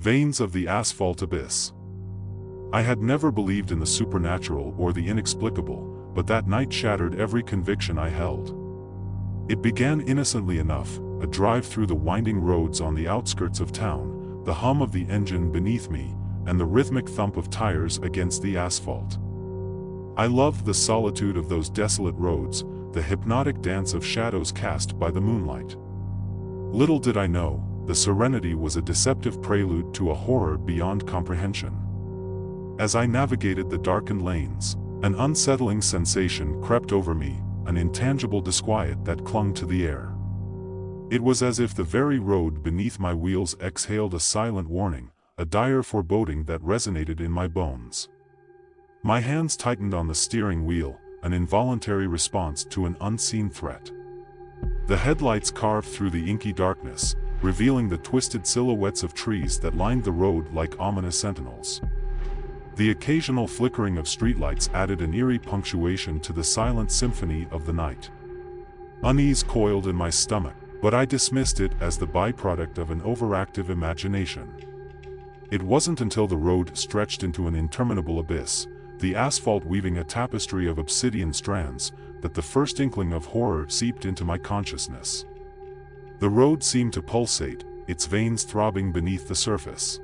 Veins of the asphalt abyss. I had never believed in the supernatural or the inexplicable, but that night shattered every conviction I held. It began innocently enough, a drive through the winding roads on the outskirts of town, the hum of the engine beneath me, and the rhythmic thump of tires against the asphalt. I loved the solitude of those desolate roads, the hypnotic dance of shadows cast by the moonlight. Little did I know, the serenity was a deceptive prelude to a horror beyond comprehension. As I navigated the darkened lanes, an unsettling sensation crept over me, an intangible disquiet that clung to the air. It was as if the very road beneath my wheels exhaled a silent warning, a dire foreboding that resonated in my bones. My hands tightened on the steering wheel, an involuntary response to an unseen threat. The headlights carved through the inky darkness, revealing the twisted silhouettes of trees that lined the road like ominous sentinels. The occasional flickering of streetlights added an eerie punctuation to the silent symphony of the night. Unease coiled in my stomach, but I dismissed it as the byproduct of an overactive imagination. It wasn't until the road stretched into an interminable abyss, the asphalt weaving a tapestry of obsidian strands, that the first inkling of horror seeped into my consciousness. The road seemed to pulsate, its veins throbbing beneath the surface.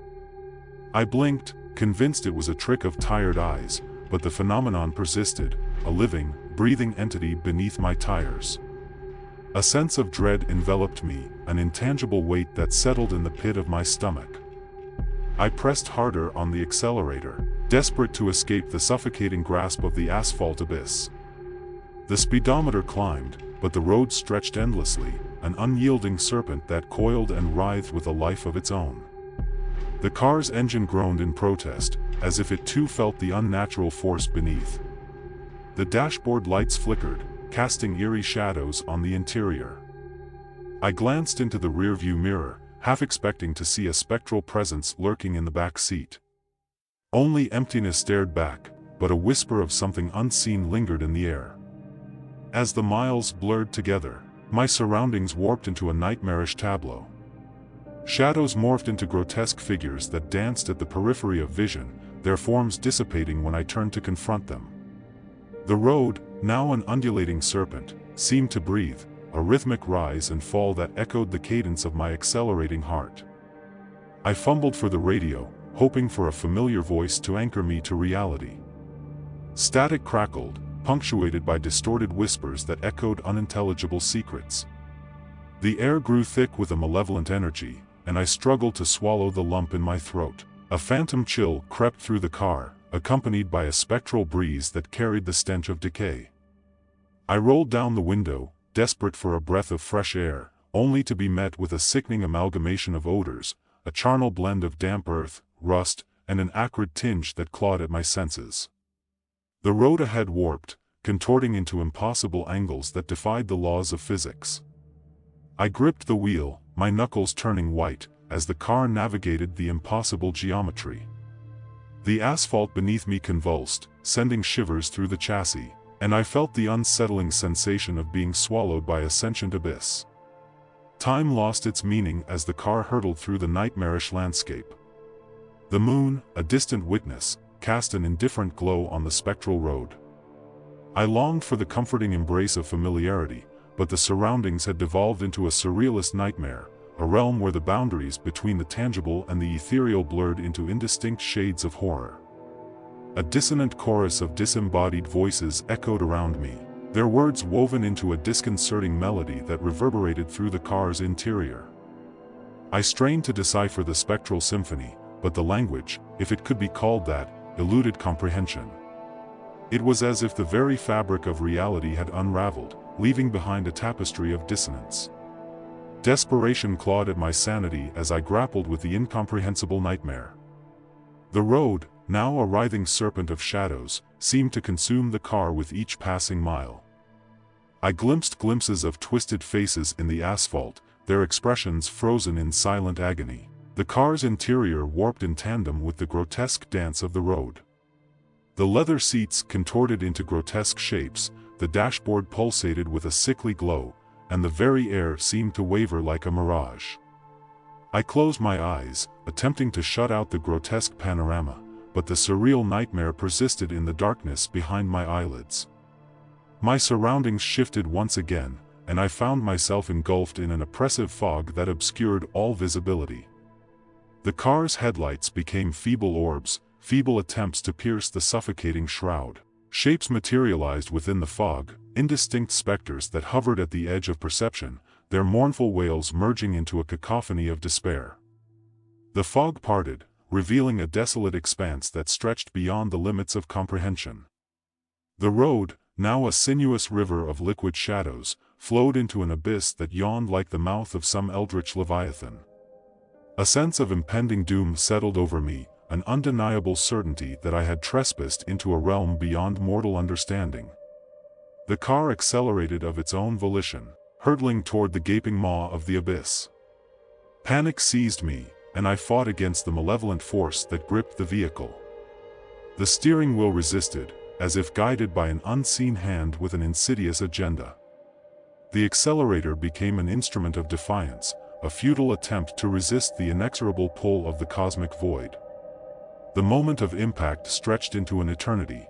I blinked, convinced it was a trick of tired eyes, but the phenomenon persisted, a living, breathing entity beneath my tires. A sense of dread enveloped me, an intangible weight that settled in the pit of my stomach. I pressed harder on the accelerator, desperate to escape the suffocating grasp of the asphalt abyss. The speedometer climbed, but the road stretched endlessly, an unyielding serpent that coiled and writhed with a life of its own. The car's engine groaned in protest, as if it too felt the unnatural force beneath. The dashboard lights flickered, casting eerie shadows on the interior. I glanced into the rearview mirror, half expecting to see a spectral presence lurking in the back seat. Only emptiness stared back, but a whisper of something unseen lingered in the air. As the miles blurred together, my surroundings warped into a nightmarish tableau. Shadows morphed into grotesque figures that danced at the periphery of vision, their forms dissipating when I turned to confront them. The road, now an undulating serpent, seemed to breathe, a rhythmic rise and fall that echoed the cadence of my accelerating heart. I fumbled for the radio, hoping for a familiar voice to anchor me to reality. Static crackled, punctuated by distorted whispers that echoed unintelligible secrets. The air grew thick with a malevolent energy, and I struggled to swallow the lump in my throat. A phantom chill crept through the car, accompanied by a spectral breeze that carried the stench of decay. I rolled down the window, desperate for a breath of fresh air, only to be met with a sickening amalgamation of odors, a charnel blend of damp earth, rust, and an acrid tinge that clawed at my senses. The road ahead warped, contorting into impossible angles that defied the laws of physics. I gripped the wheel, my knuckles turning white, as the car navigated the impossible geometry. The asphalt beneath me convulsed, sending shivers through the chassis, and I felt the unsettling sensation of being swallowed by a sentient abyss. Time lost its meaning as the car hurtled through the nightmarish landscape. The moon, a distant witness, cast an indifferent glow on the spectral road. I longed for the comforting embrace of familiarity, but the surroundings had devolved into a surrealist nightmare, a realm where the boundaries between the tangible and the ethereal blurred into indistinct shades of horror. A dissonant chorus of disembodied voices echoed around me, their words woven into a disconcerting melody that reverberated through the car's interior. I strained to decipher the spectral symphony, but the language, if it could be called that, eluded comprehension. It was as if the very fabric of reality had unraveled, leaving behind a tapestry of dissonance. Desperation clawed at my sanity as I grappled with the incomprehensible nightmare. The road, now a writhing serpent of shadows, seemed to consume the car with each passing mile. I glimpsed glimpses of twisted faces in the asphalt, their expressions frozen in silent agony. The car's interior warped in tandem with the grotesque dance of the road. The leather seats contorted into grotesque shapes, the dashboard pulsated with a sickly glow, and the very air seemed to waver like a mirage. I closed my eyes, attempting to shut out the grotesque panorama, but the surreal nightmare persisted in the darkness behind my eyelids. My surroundings shifted once again, and I found myself engulfed in an oppressive fog that obscured all visibility. The car's headlights became feeble orbs, feeble attempts to pierce the suffocating shroud. Shapes materialized within the fog, indistinct specters that hovered at the edge of perception, their mournful wails merging into a cacophony of despair. The fog parted, revealing a desolate expanse that stretched beyond the limits of comprehension. The road, now a sinuous river of liquid shadows, flowed into an abyss that yawned like the mouth of some eldritch leviathan. A sense of impending doom settled over me, an undeniable certainty that I had trespassed into a realm beyond mortal understanding. The car accelerated of its own volition, hurtling toward the gaping maw of the abyss. Panic seized me, and I fought against the malevolent force that gripped the vehicle. The steering wheel resisted, as if guided by an unseen hand with an insidious agenda. The accelerator became an instrument of defiance, a futile attempt to resist the inexorable pull of the cosmic void. The moment of impact stretched into an eternity.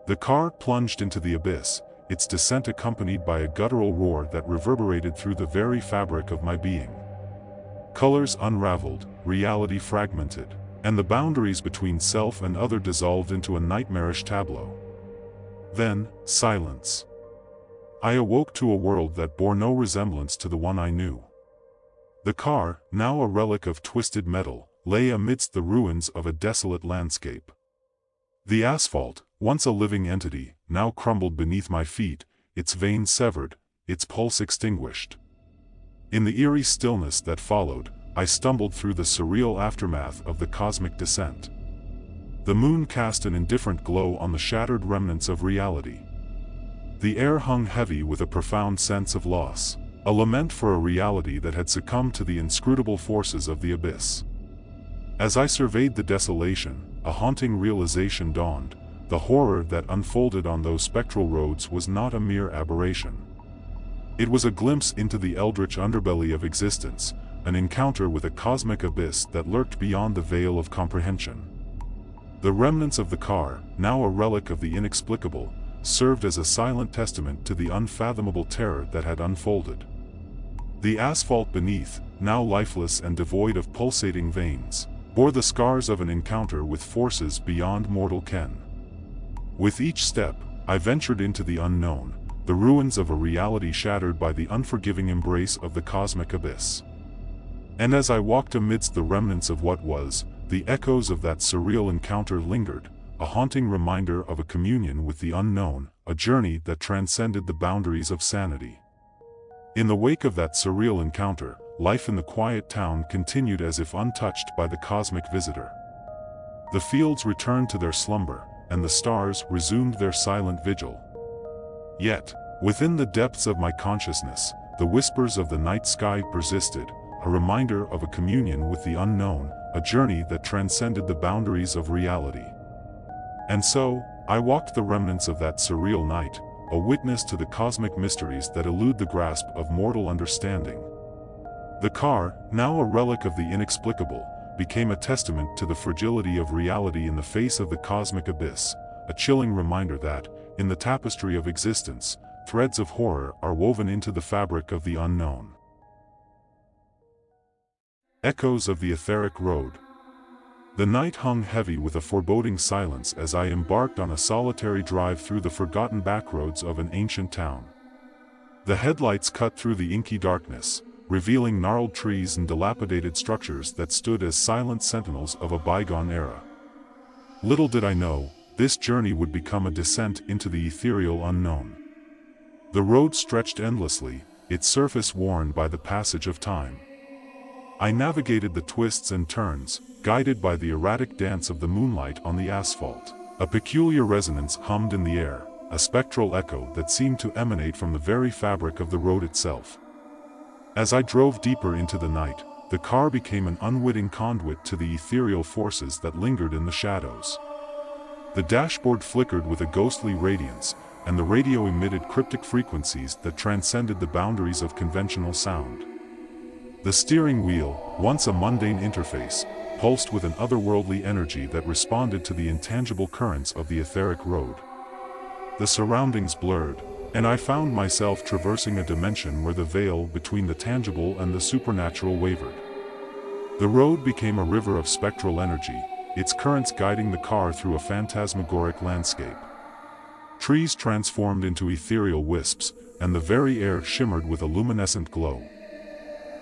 The car plunged into the abyss, its descent accompanied by a guttural roar that reverberated through the very fabric of my being. Colors unraveled, reality fragmented, and the boundaries between self and other dissolved into a nightmarish tableau. Then, silence. I awoke to a world that bore no resemblance to the one I knew. The car, now a relic of twisted metal, lay amidst the ruins of a desolate landscape. The asphalt, once a living entity, now crumbled beneath my feet, its veins severed, its pulse extinguished. In the eerie stillness that followed, I stumbled through the surreal aftermath of the cosmic descent. The moon cast an indifferent glow on the shattered remnants of reality. The air hung heavy with a profound sense of loss, a lament for a reality that had succumbed to the inscrutable forces of the abyss. As I surveyed the desolation, a haunting realization dawned: the horror that unfolded on those spectral roads was not a mere aberration. It was a glimpse into the eldritch underbelly of existence, an encounter with a cosmic abyss that lurked beyond the veil of comprehension. The remnants of the car, now a relic of the inexplicable, served as a silent testament to the unfathomable terror that had unfolded. The asphalt beneath, now lifeless and devoid of pulsating veins, bore the scars of an encounter with forces beyond mortal ken. With each step, I ventured into the unknown, the ruins of a reality shattered by the unforgiving embrace of the cosmic abyss. And as I walked amidst the remnants of what was, the echoes of that surreal encounter lingered, a haunting reminder of a communion with the unknown, a journey that transcended the boundaries of sanity. In the wake of that surreal encounter, life in the quiet town continued as if untouched by the cosmic visitor. The fields returned to their slumber, and the stars resumed their silent vigil. Yet, within the depths of my consciousness, the whispers of the night sky persisted, a reminder of a communion with the unknown, a journey that transcended the boundaries of reality. And so, I walked the remnants of that surreal night, a witness to the cosmic mysteries that elude the grasp of mortal understanding. The car, now a relic of the inexplicable, became a testament to the fragility of reality in the face of the cosmic abyss, a chilling reminder that, in the tapestry of existence, threads of horror are woven into the fabric of the unknown. Echoes of the etheric road. The night hung heavy with a foreboding silence as I embarked on a solitary drive through the forgotten backroads of an ancient town. The headlights cut through the inky darkness, revealing gnarled trees and dilapidated structures that stood as silent sentinels of a bygone era. Little did I know, this journey would become a descent into the ethereal unknown. The road stretched endlessly, its surface worn by the passage of time. I navigated the twists and turns, guided by the erratic dance of the moonlight on the asphalt. A peculiar resonance hummed in the air, a spectral echo that seemed to emanate from the very fabric of the road itself. As I drove deeper into the night, the car became an unwitting conduit to the ethereal forces that lingered in the shadows. The dashboard flickered with a ghostly radiance, and the radio emitted cryptic frequencies that transcended the boundaries of conventional sound. The steering wheel, once a mundane interface, pulsed with an otherworldly energy that responded to the intangible currents of the etheric road. The surroundings blurred, and I found myself traversing a dimension where the veil between the tangible and the supernatural wavered. The road became a river of spectral energy, its currents guiding the car through a phantasmagoric landscape. Trees transformed into ethereal wisps, and the very air shimmered with a luminescent glow.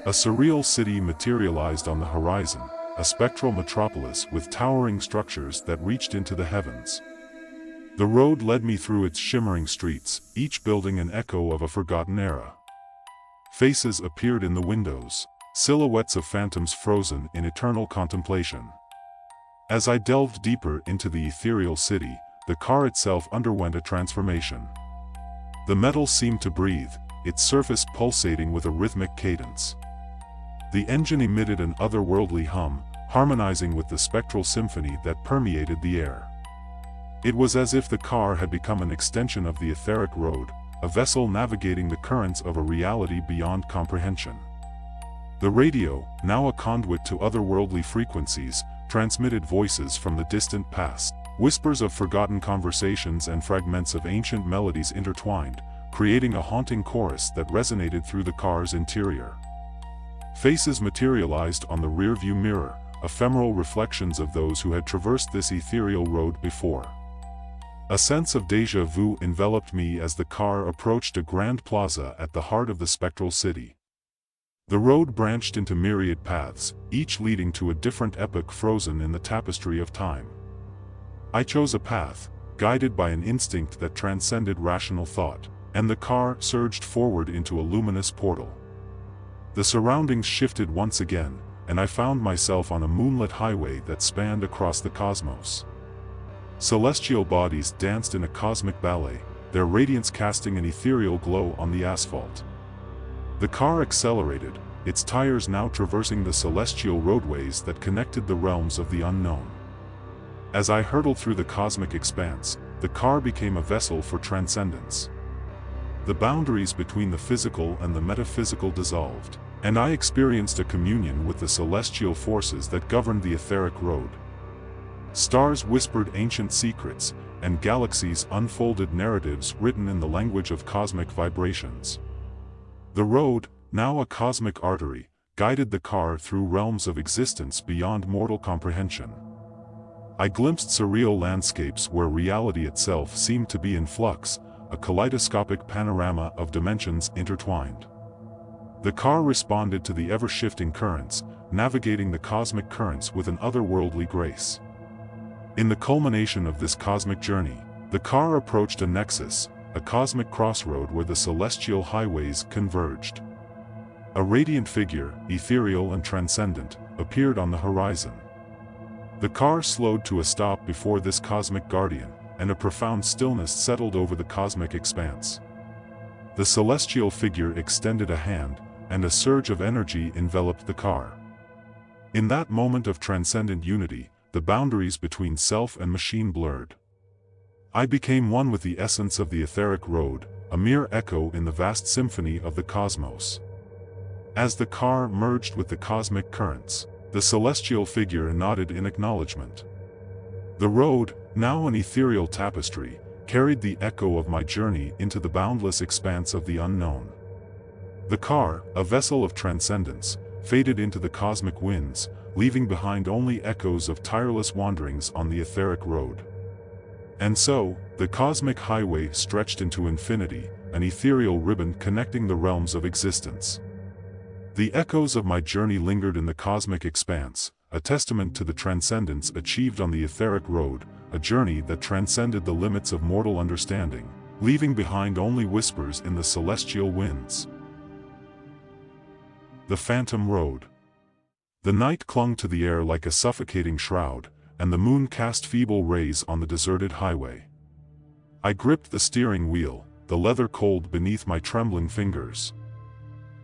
A surreal city materialized on the horizon, a spectral metropolis with towering structures that reached into the heavens. The road led me through its shimmering streets, each building an echo of a forgotten era. Faces appeared in the windows, silhouettes of phantoms frozen in eternal contemplation. As I delved deeper into the ethereal city, the car itself underwent a transformation. The metal seemed to breathe, its surface pulsating with a rhythmic cadence. The engine emitted an otherworldly hum, harmonizing with the spectral symphony that permeated the air. It was as if the car had become an extension of the etheric road, a vessel navigating the currents of a reality beyond comprehension. The radio, now a conduit to otherworldly frequencies, transmitted voices from the distant past, whispers of forgotten conversations and fragments of ancient melodies intertwined, creating a haunting chorus that resonated through the car's interior. Faces materialized on the rearview mirror, ephemeral reflections of those who had traversed this ethereal road before. A sense of déjà vu enveloped me as the car approached a grand plaza at the heart of the spectral city. The road branched into myriad paths, each leading to a different epoch frozen in the tapestry of time. I chose a path, guided by an instinct that transcended rational thought, and the car surged forward into a luminous portal. The surroundings shifted once again, and I found myself on a moonlit highway that spanned across the cosmos. Celestial bodies danced in a cosmic ballet, their radiance casting an ethereal glow on the asphalt. The car accelerated, its tires now traversing the celestial roadways that connected the realms of the unknown. As I hurtled through the cosmic expanse, the car became a vessel for transcendence. The boundaries between the physical and the metaphysical dissolved, and I experienced a communion with the celestial forces that governed the etheric road. Stars whispered ancient secrets, and galaxies unfolded narratives written in the language of cosmic vibrations. The road, now a cosmic artery, guided the car through realms of existence beyond mortal comprehension. I glimpsed surreal landscapes where reality itself seemed to be in flux, a kaleidoscopic panorama of dimensions intertwined. The car responded to the ever-shifting currents, navigating the cosmic currents with an otherworldly grace. In the culmination of this cosmic journey, the car approached a nexus, a cosmic crossroad where the celestial highways converged. A radiant figure, ethereal and transcendent, appeared on the horizon. The car slowed to a stop before this cosmic guardian, and a profound stillness settled over the cosmic expanse. The celestial figure extended a hand, and a surge of energy enveloped the car. In that moment of transcendent unity, the boundaries between self and machine blurred. I became one with the essence of the etheric road, a mere echo in the vast symphony of the cosmos. As the car merged with the cosmic currents, the celestial figure nodded in acknowledgement. The road, now an ethereal tapestry, carried the echo of my journey into the boundless expanse of the unknown. The car, a vessel of transcendence, faded into the cosmic winds, leaving behind only echoes of tireless wanderings on the etheric road. And so, the cosmic highway stretched into infinity, an ethereal ribbon connecting the realms of existence. The echoes of my journey lingered in the cosmic expanse, a testament to the transcendence achieved on the etheric road, a journey that transcended the limits of mortal understanding, leaving behind only whispers in the celestial winds. The Phantom Road. The night clung to the air like a suffocating shroud, and the moon cast feeble rays on the deserted highway. I gripped the steering wheel, the leather cold beneath my trembling fingers.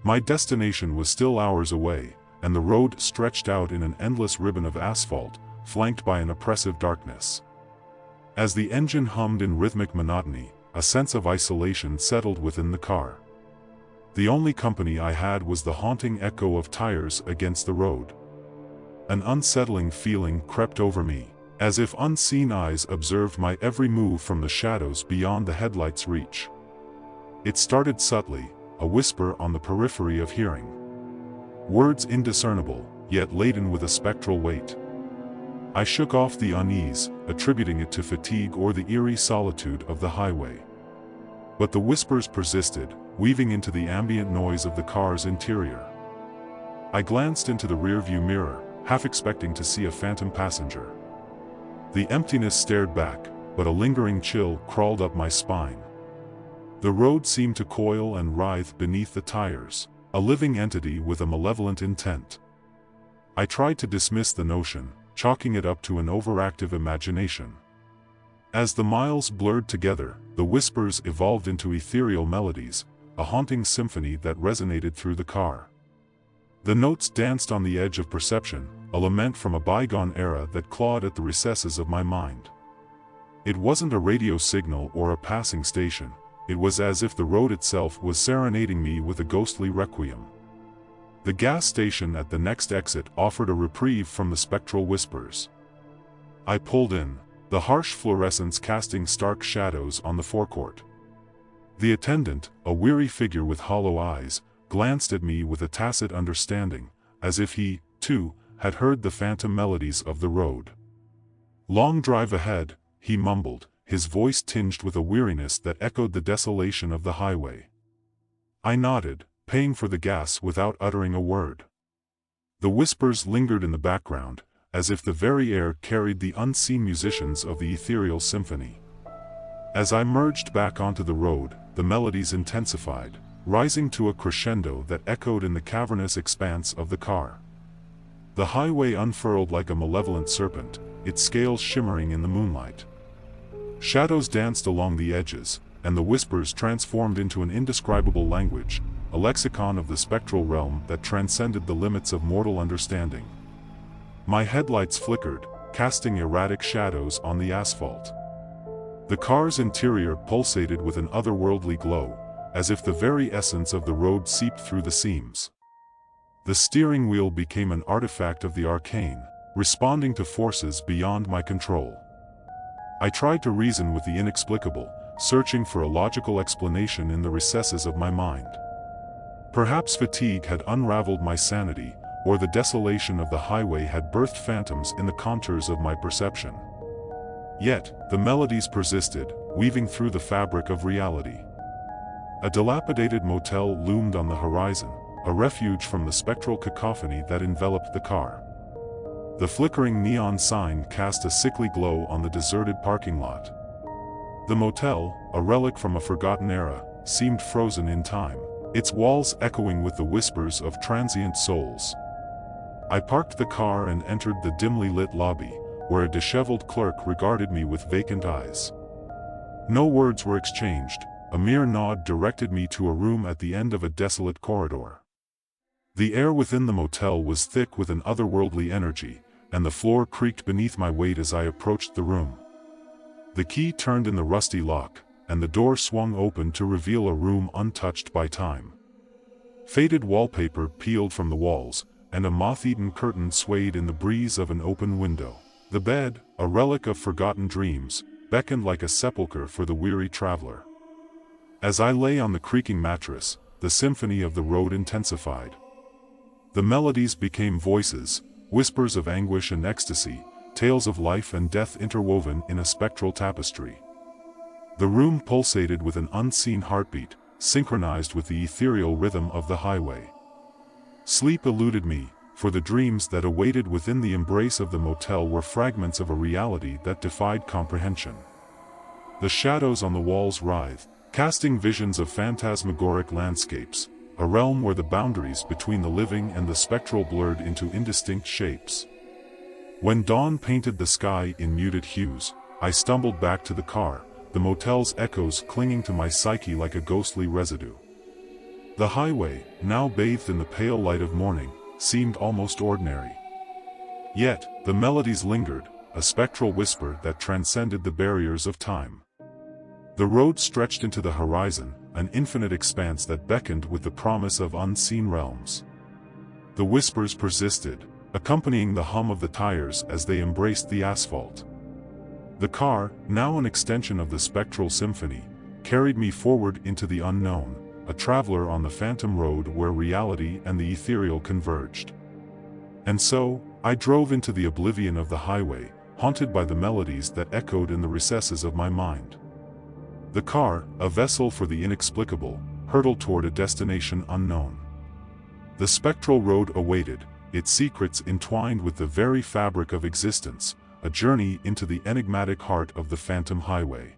My destination was still hours away, and the road stretched out in an endless ribbon of asphalt, flanked by an oppressive darkness. As the engine hummed in rhythmic monotony, a sense of isolation settled within the car. The only company I had was the haunting echo of tires against the road. An unsettling feeling crept over me, as if unseen eyes observed my every move from the shadows beyond the headlights' reach. It started subtly, a whisper on the periphery of hearing. Words indiscernible, yet laden with a spectral weight. I shook off the unease, attributing it to fatigue or the eerie solitude of the highway. But the whispers persisted, weaving into the ambient noise of the car's interior. I glanced into the rearview mirror, half expecting to see a phantom passenger. The emptiness stared back, but a lingering chill crawled up my spine. The road seemed to coil and writhe beneath the tires, a living entity with a malevolent intent. I tried to dismiss the notion, chalking it up to an overactive imagination. As the miles blurred together, the whispers evolved into ethereal melodies, a haunting symphony that resonated through the car. The notes danced on the edge of perception, a lament from a bygone era that clawed at the recesses of my mind. It wasn't a radio signal or a passing station, it was as if the road itself was serenading me with a ghostly requiem. The gas station at the next exit offered a reprieve from the spectral whispers. I pulled in, the harsh fluorescence casting stark shadows on the forecourt. The attendant, a weary figure with hollow eyes, glanced at me with a tacit understanding, as if he, too, had heard the phantom melodies of the road. "Long drive ahead," he mumbled, his voice tinged with a weariness that echoed the desolation of the highway. I nodded, paying for the gas without uttering a word. The whispers lingered in the background, as if the very air carried the unseen musicians of the ethereal symphony. As I merged back onto the road, the melodies intensified, rising to a crescendo that echoed in the cavernous expanse of the car. The highway unfurled like a malevolent serpent, its scales shimmering in the moonlight. Shadows danced along the edges, and the whispers transformed into an indescribable language, a lexicon of the spectral realm that transcended the limits of mortal understanding. My headlights flickered, casting erratic shadows on the asphalt. The car's interior pulsated with an otherworldly glow, as if the very essence of the road seeped through the seams. The steering wheel became an artifact of the arcane, responding to forces beyond my control. I tried to reason with the inexplicable, searching for a logical explanation in the recesses of my mind. Perhaps fatigue had unraveled my sanity, or the desolation of the highway had birthed phantoms in the contours of my perception. Yet, the melodies persisted, weaving through the fabric of reality. A dilapidated motel loomed on the horizon, a refuge from the spectral cacophony that enveloped the car. The flickering neon sign cast a sickly glow on the deserted parking lot. The motel, a relic from a forgotten era, seemed frozen in time, its walls echoing with the whispers of transient souls. I parked the car and entered the dimly lit lobby, where a disheveled clerk regarded me with vacant eyes. No words were exchanged, a mere nod directed me to a room at the end of a desolate corridor. The air within the motel was thick with an otherworldly energy, and the floor creaked beneath my weight as I approached the room. The key turned in the rusty lock, and the door swung open to reveal a room untouched by time. Faded wallpaper peeled from the walls, and a moth-eaten curtain swayed in the breeze of an open window. The bed, a relic of forgotten dreams, beckoned like a sepulchre for the weary traveler. As I lay on the creaking mattress, the symphony of the road intensified. The melodies became voices, whispers of anguish and ecstasy, tales of life and death interwoven in a spectral tapestry. The room pulsated with an unseen heartbeat, synchronized with the ethereal rhythm of the highway. Sleep eluded me, for the dreams that awaited within the embrace of the motel were fragments of a reality that defied comprehension. The shadows on the walls writhed, casting visions of phantasmagoric landscapes, a realm where the boundaries between the living and the spectral blurred into indistinct shapes. When dawn painted the sky in muted hues, I stumbled back to the car, the motel's echoes clinging to my psyche like a ghostly residue. The highway, now bathed in the pale light of morning, seemed almost ordinary. Yet, the melodies lingered, a spectral whisper that transcended the barriers of time. The road stretched into the horizon, an infinite expanse that beckoned with the promise of unseen realms. The whispers persisted, accompanying the hum of the tires as they embraced the asphalt. The car, now an extension of the spectral symphony, carried me forward into the unknown, a traveler on the phantom road where reality and the ethereal converged. And so, I drove into the oblivion of the highway, haunted by the melodies that echoed in the recesses of my mind. The car, a vessel for the inexplicable, hurtled toward a destination unknown. The spectral road awaited, its secrets entwined with the very fabric of existence, a journey into the enigmatic heart of the phantom highway.